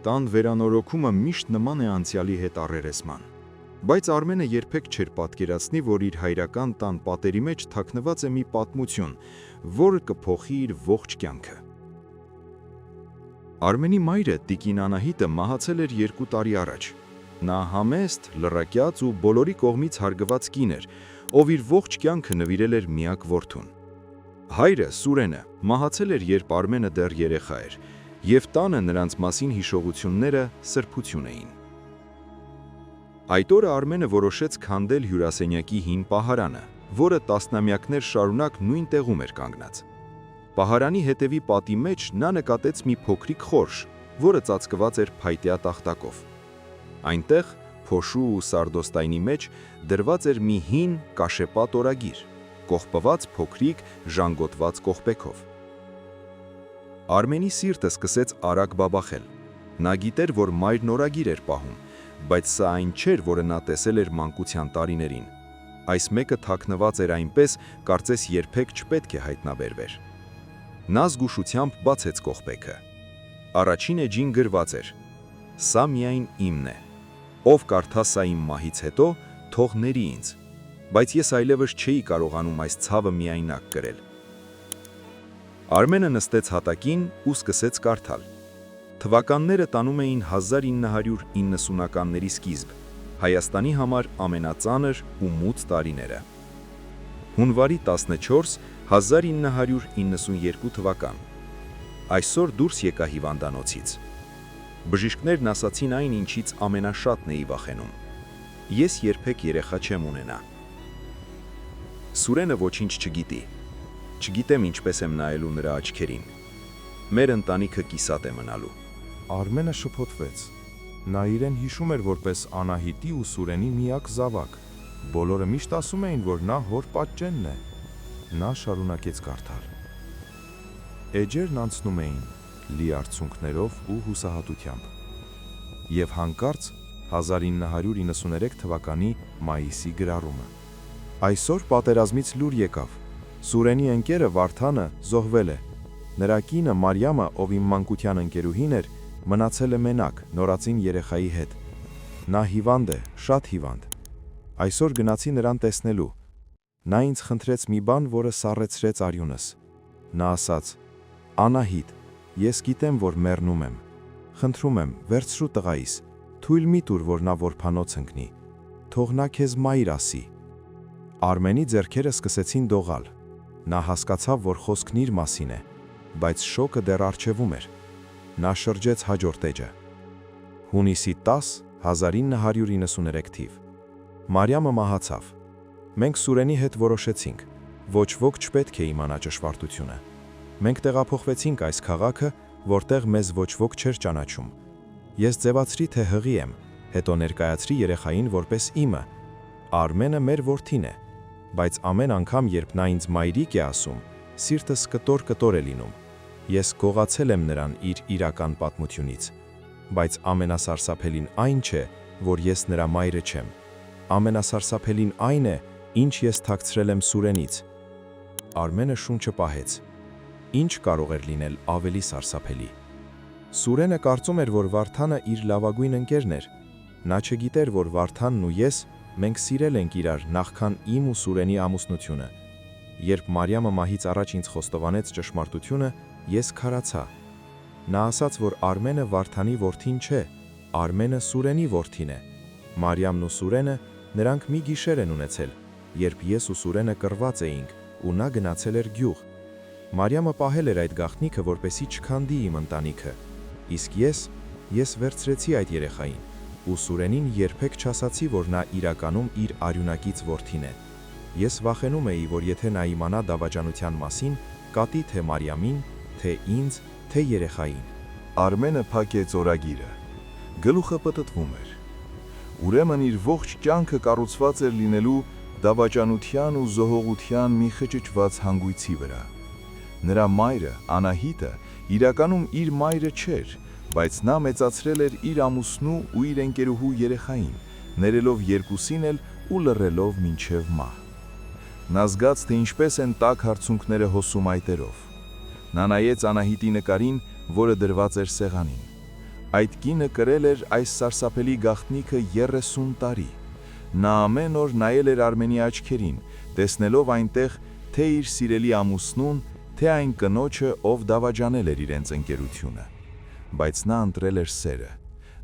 Տան վերանորոգումը միշտ նման է անցյալի հետ առերեսման։ Բայց Արմենը երբեք չէր պատկերացնի, որ իր հայրական տան պատերի մեջ թաքնված է մի պատմություն, որը կփոխի իր ողջ կյանքը։ Արմենի մայրը տիկին Անահիտը մահացել էր 2 տարի առաջ։ Նա համեստ, լռակյաց ու բոլորի կողմից հարգված կին էր, ով իր ողջ կյանքը նվիրել էր միակ որդուն։ Հայրը Սուրենը մահացել էր, երբ Արմենը դեռ երեխա էր, և տանը նրանց մասին հիշողությունները սրբություն էին։ Այդ օրը Արմենը որոշեց քանդել հյուրասենյակի հին պահարանը, որը տասնամյակներ շարունակ նույն տեղում էր կանգնած։ Պահարանի հետևի պատի մեջ նա նկատեց մի փոքրիկ խորշ, որը ծածկված էր փայտյա տախտակով։ Այնտեղ, փոշու ու սարդոստայնի մեջ դրված էր մի հին կաշեպատ օրագիր, կողպված փոքրիկ ժանգոտված կողպեքով։ Արմենի սիրտը սկսեց արագ բաբախել։ Նա գիտեր, որ մայրն օրագիր էր պահում, բայց սա այն չէր, որը նա տեսել էր մանկության տարիներին։ Այս մեկը թաքնված էր այնպես, կարծես երբեք չպետք է հայտնաբերվեր։ Նա զգուշությամբ բացեց կողպեքը։ Առաջին էջին գրված էր. «Սա միայն իմն է։ Ով կարդա սա իմ մահից հետո, թող ների ինձ, բայց ես այլևս չէի կարողանում այս ցավը միայնակ կրել»։ Արմենը նստեց հատակին ու սկսեց կարդալ։ Թվականները տանում էին 1990-ականների սկիզբ, Հայաստանի համար ամենածանր ու մութ տարիները։ Հունվարի 14, 1992 թվական։ Այսօր դուրս եկա հիվանդանոցից։ Բժիշկներն ասացին այն, ինչից ամենաշատն էի վախենում։ Ես երբեք երեխա չեմ ունենա։ Սուրենը ոչինչ չգիտի։ Չգիտեմ ինչպես եմ նայելու նրա աչքերին։ Մեր ընտանիքը կիսատ է մնալու։ Արմենը շփոթվեց։ Նա իրեն հիշում էր որպես Անահիտի ու Սուրենի միակ զավակ։ Բոլորը միշտ ասում էին, որ նա հոր պատճենն է։ Նա շարունակեց կարդալ։ Էջերն անցնում էին, լի արցունքներով ու հուսահատությամբ։ Եվ հանկարծ 1993 թվականի մայիսի գրառումը։ Այսօր պատերազմից լուր եկավ։ Սուրենի ընկերը Վարդանը զոհվել է։ Նրա կինը Մարիամը, ով իմ մանկության ընկերուհին էր, մնացել է մենակ, նորածին երեխայի հետ։ Նա հիվանդ է, շատ հիվանդ։ Այսօր գնացի նրան տեսնելու։ Նա ինձ խնդրեց մի բան, որը սառեցրեց արյունս։ Նա ասաց. «Անահիտ, ես գիտեմ, որ մեռնում եմ։ Խնդրում եմ, վերցրու տղայիս, թույլ մի տուր, որ նա որբանոց ընկնի։ Թող նա քեզ մայր ասի»։ Արմենի ձեռքերը սկսեցին դողալ։ Նա հասկացավ, որ խոսքն իր մասին է, բայց շոկը դեռ առջևում էր։ Նա շրջեց հաջորդ էջը։ Հունիսի 10, 1993 թիվ։ Մարիամը մահացավ։ Մենք Սուրենի հետ որոշեցինք, ոչ ոք չպետք է իմանա ճշմարտությունը։ Մենք տեղափոխվեցինք այս քաղաքը, որտեղ մեզ ոչ ոք չէր ճանաչում։ Ես ձևացրի, թե հղի եմ, հետո ներկայացրի երեխային որպես իմը։ Արմենը մեր որդին է, բայց ամեն անգամ, երբ նա ինձ մայրիկ է ասում, սիրտս կտոր-կտոր է լինում։ Ես գողացել եմ նրան իր իրական պատմությունից, բայց ամենասարսափելին այն չէ, որ ես նրա մայրը չեմ։ Ամենասարսափելին այն է, ինչ ես թաքցրել եմ Սուրենից։ Արմենը շունչը պահեց։ Ինչ կարող էր լինել ավելի սարսափելի։ Սուրենը կարծում էր, որ Վարդանը իր լավագույն ընկերն էր։ Նա չգիտեր, որ Վարդանն ու ես մենք սիրել ենք իրար նախքան իմ ու Սուրենի ամուսնությունը։ Երբ Մարիամը մահից առաջ ինձ խոստովանեց ճշմարտությունը, ես քարացա։ Նա ասաց, որ Արմենը Վարդանի որդին չէ, Արմենը Սուրենի որդին է։ Մարիամն ու Սուրենը նրանք մի գիշեր են ունեցել, երբ ես ու Սուրենը կռված էինք, ու նա գնացել էր գյուղ։ Մարիամը պահել էր այդ գաղտնիքը, որպեսզի չքանդի իմ ընտանիքը, իսկ ես վերցրեցի այդ երեխային, ու Սուրենին երբեք չասացի, որ նա իրականում իր արյունակից որդին է։ Ես վախենում էի, որ եթե նա իմանա դավաճանության մասին, կատի թե Մարիամին, թե ինձ, թե երեխային։ Արմենը փակեց օրագիրը։ Գլուխը պտտվում էր։ Ուրեմն իր ողջ կյանքը կառուցված էր լինելու դավաճանության ու զոհողության մի խճճված հանգույցի վրա։ Նրա մայրը, Անահիտը, իրականում իր մայրը չէր, բայց նա մեծացրել էր իր ամուսնու ու իր ընկերուհու երեխային, ներելով երկուսին էլ ու լռելով մինչև մահ։ Նա զգաց, թե ինչպես են տաք հարցունքները հոսում այտերով։ Նա նայեց Անահիտի նկարին, որը դրված էր սեղանին։ Այդ կինը կրել էր այս սարսափելի գաղտնիքը 30 տարի։ Նա ամեն օր նայել էր Արմենի աչքերին, տեսնելով այնտեղ թե իր սիրելի ամուսնուն, թե այն կնոջը, ով դավաճանել էր իրենց ընկերությունը։ Բայց նա ընտրել էր սերը։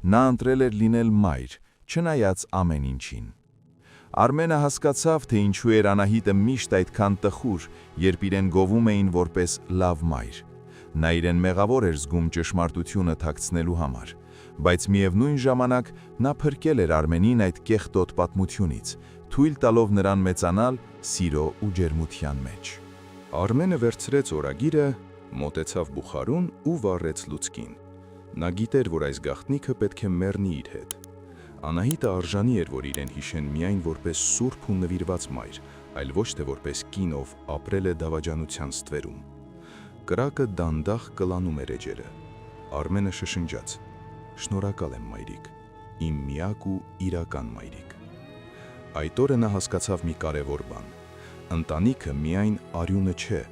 Նա ընտրել էր լինել մայր, չնայած ամեն ինչին։ Արմենը հասկացավ, թե ինչու էր Անահիտը միշտ այդքան տխուր, երբ իրեն գովում էին որպես լավ մայր։ Նա իրեն մեղավոր էր զգում ճշմարտությունը թաքցնելու համար, բայց միևնույն ժամանակ նա փրկել էր Արմենին այդ կեղտոտ պատմությունից, թույլ տալով նրան մեծանալ սիրո ու ջերմության մեջ։ Արմենը վերցրեց օրագիրը, մոտեցավ բուխարուն ու վառեց լուցկին։ Նա գիտեր, որ այս գաղտնիքը պետք է մեռնի իր հետ։ Անահիտը արժանի էր, որ իրեն հիշեն միայն որպես սուրբ ու նվիրված մայր, այլ ոչ թե որպես կին, ով ապրել է դավաճանության ստվերում։ Կրակը դանդաղ կլանում էր էջերը։ Արմենը շշնջաց. «Շնորհակալ եմ, մայրիկ, իմ միակ ու իրական մայրիկ»։ Այդ օրը նա հասկացավ մի կարևոր բան. ընտանիքը միայն արյունը չէ,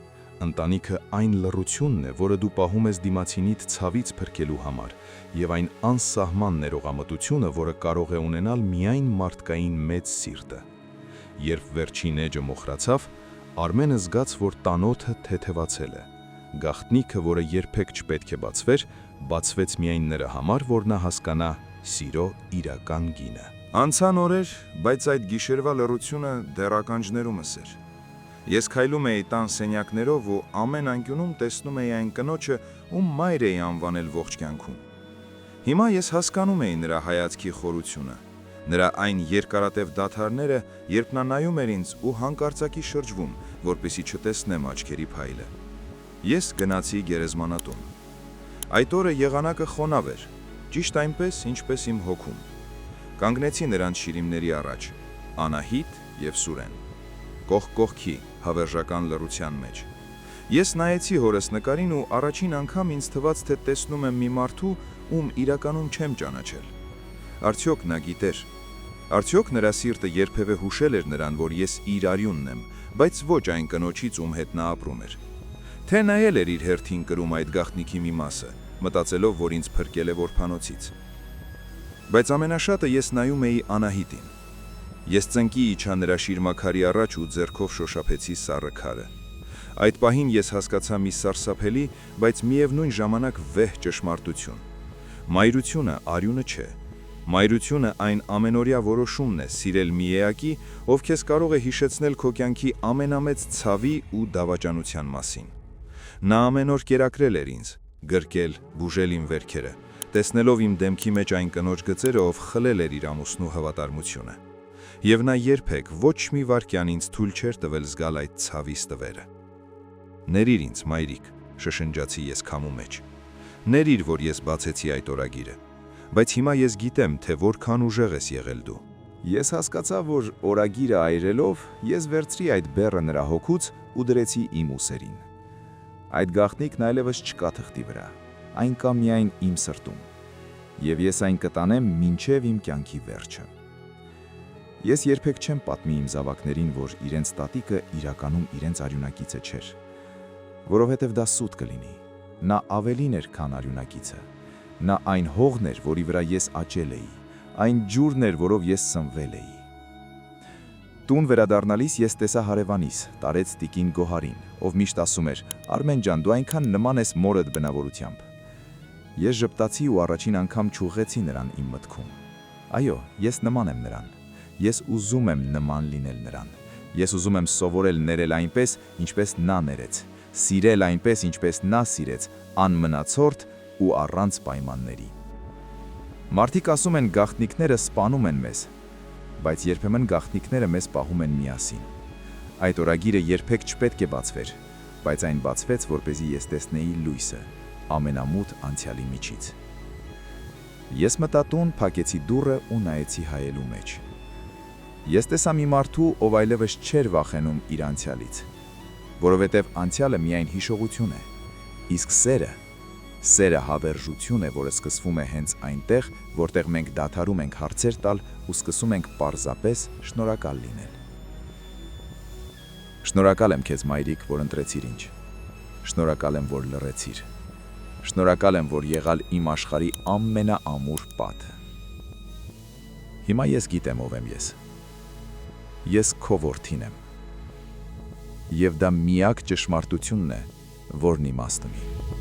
ընտանիքը այն լռությունն է, որը դու պահում ես դիմացինիդ ցավից փրկելու համար, եւ այն անսահման ներողամտությունը, որը կարող է ունենալ միայն մարդկային մեծ սիրտը։ Երբ վերջին էջը մոխրացավ, Արմենը զգաց, որ տանոթը թեթևացել է։ Գաղտնիքը, որը երբեք չպետք է բացվեր, բացվեց միայն նրա համար, որ նա հասկանա սիրո իրական գինը։ Անցան օրեր, բայց այդ գիշերվա լռությունը դեռ ականջներումս էր։ Ես քայլում էի տան սենյակներով ու ամեն անկյունում տեսնում էի այն կնոջը, ում մայր էի անվանել ողջ կյանքում։ Հիմա ես հասկանում էի նրա հայացքի խորությունը, նրա այն երկարատև դադարները, երբ նա նայում էր ինձ ու հանկարծակի շրջվում, որպեսզի չտեսնեմ աչքերի փայլը։ Ես գնացի գերեզմանատուն։ Այդ օրը եղանակը խոնավ էր, ճիշտ այնպես, ինչպես իմ հոգում։ Կանգնեցի նրանց շիրիմների առաջ, Անահիտ եւ Սուրեն, կողք կողքի հավերժական լռության մեջ։ Ես նայեցի հորս նկարին ու առաջին անգամ ինձ թվաց, թե տեսնում եմ մի մարդու, ում իրականում չեմ ճանաչել։ Արդյոք նա գիտեր։ Արդյոք նրա սիրտը երբևէ հուշել էր նրան, որ ես իր արյունն եմ, բայց ոչ այն կնոջից, ում հետ նա ապրում էր։ Թե նայել էր իր հերթին կրում այդ գաղտնիքի մի մասը, մտածելով, որ ինձ փրկել է որբանոցից։ Բայց ամենաշատը ես նայում էի Անահիտին։ Ես ծնկի իջա նրա շիրմաքարի առաջ ու ձեռքով շոշափեցի սառը քարը։ Այդ պահին ես հասկացա մի սարսափելի, բայց միևնույն ժամանակ վեհ ճշմարտություն։ Մայրությունը արյունը չէ։ Մայրությունը այն ամենօրյա որոշումն է սիրել մի էակի, ով քեզ կարող է հիշեցնել քո կյանքի ամենամեծ ցավի ու դավաճանության մասին։ Նա ամեն օր կերակրել էր ինձ, գրկել, բուժել իմ վերքերը, տեսնելով իմ դեմքի մեջ այն կնոջ գծերը, ով խլել էր իր ամուսնու հավատարմությունը։ Եվ նա երբեք ոչ մի վայրկյան ինձ թույլ չէր տվել զգալ այդ ցավի ստվերը։ Ներիր ինձ, մայրիկ, շշնջացի ես քամու մեջ։ Ներիր, որ ես բացեցի այդ օրագիրը, բայց հիմա ես գիտեմ, թե որքան ուժեղ ես եղել դու։ Ես հասկացա, որ օրագիրը այրելով, ես վերցրի այդ բեռը նրա հոգուց ու դրեցի իմ ուսերին։ Այդ գաղտնիքն այլևս չկա թղթի վրա, այն կա միայն իմ սրտում, եւ ես այն կտանեմ մինչև իմ կյանքի վերջը։ Ես երբեք չեմ պատմի իմ զավակներին, որ իրենց տատիկը իրականում իրենց արյունակիցը չէր, որովհետև դա սուտ կլինի։ Նա ավելին էր, քան արյունակիցը։ Նա այն հողն էր, որի վրա ես աճել էի, այն ջուրն էր, որով ես սնվել էի։ Տուն վերադառնալիս ես տեսա հարևանիս, տարեց տիկին Գոհարին, ով միշտ ասում էր. «Արմեն ջան, դու այնքան նման ես մորդ բնավորությամբ»։ Ես ժպտացի ու առաջին անգամ չուղղեցի նրան իմ մտքում։ Այո, ես նման եմ նրան։ Ես ուզում եմ նման լինել նրան։ Ես ուզում եմ սովորել ներել այնպես, ինչպես նա ներեց, սիրել այնպես, ինչպես նա սիրեց, անմնացորդ ու առանց պայմանների։ Մարդիկ ասում են, գաղտնիքները սպանում են մեզ, բայց երբեմն գաղտնիքները մեզ պահում են միասին։ Այդ օրագիրը երբեք չպետք է բացվեր, բայց այն բացվեց, որպեսզի ես տեսնեի լույսը, ամենամութ անցյալի միջից։ Ես մտա տուն, փակեցի դուռը ու նայեցի հայելու մեջ։ Ես տեսա մի մարդու, ով այլևս չէր վախենում իր անցյալից, որովհետև անցյալը միայն հիշողություն է, իսկ սերը հավերժություն է, որը սկսվում է հենց այնտեղ, որտեղ մենք դադարում ենք հարցեր տալ ու սկսում ենք պարզապես շնորհակալ լինել։ Շնորհակալ եմ քեզ, մայրիկ, որ ընտրեցիր ինձ։ Շնորհակալ եմ, որ լռեցիր։ Շնորհակալ եմ, որ եղալ իմ աշխարհի ամենաամուր պատը։ Հիմա ես գիտեմ ով եմ ես։ Ես քո որդին եմ։ Եվ դա միակ ճշմարտությունն է, որն իմաստ ունի։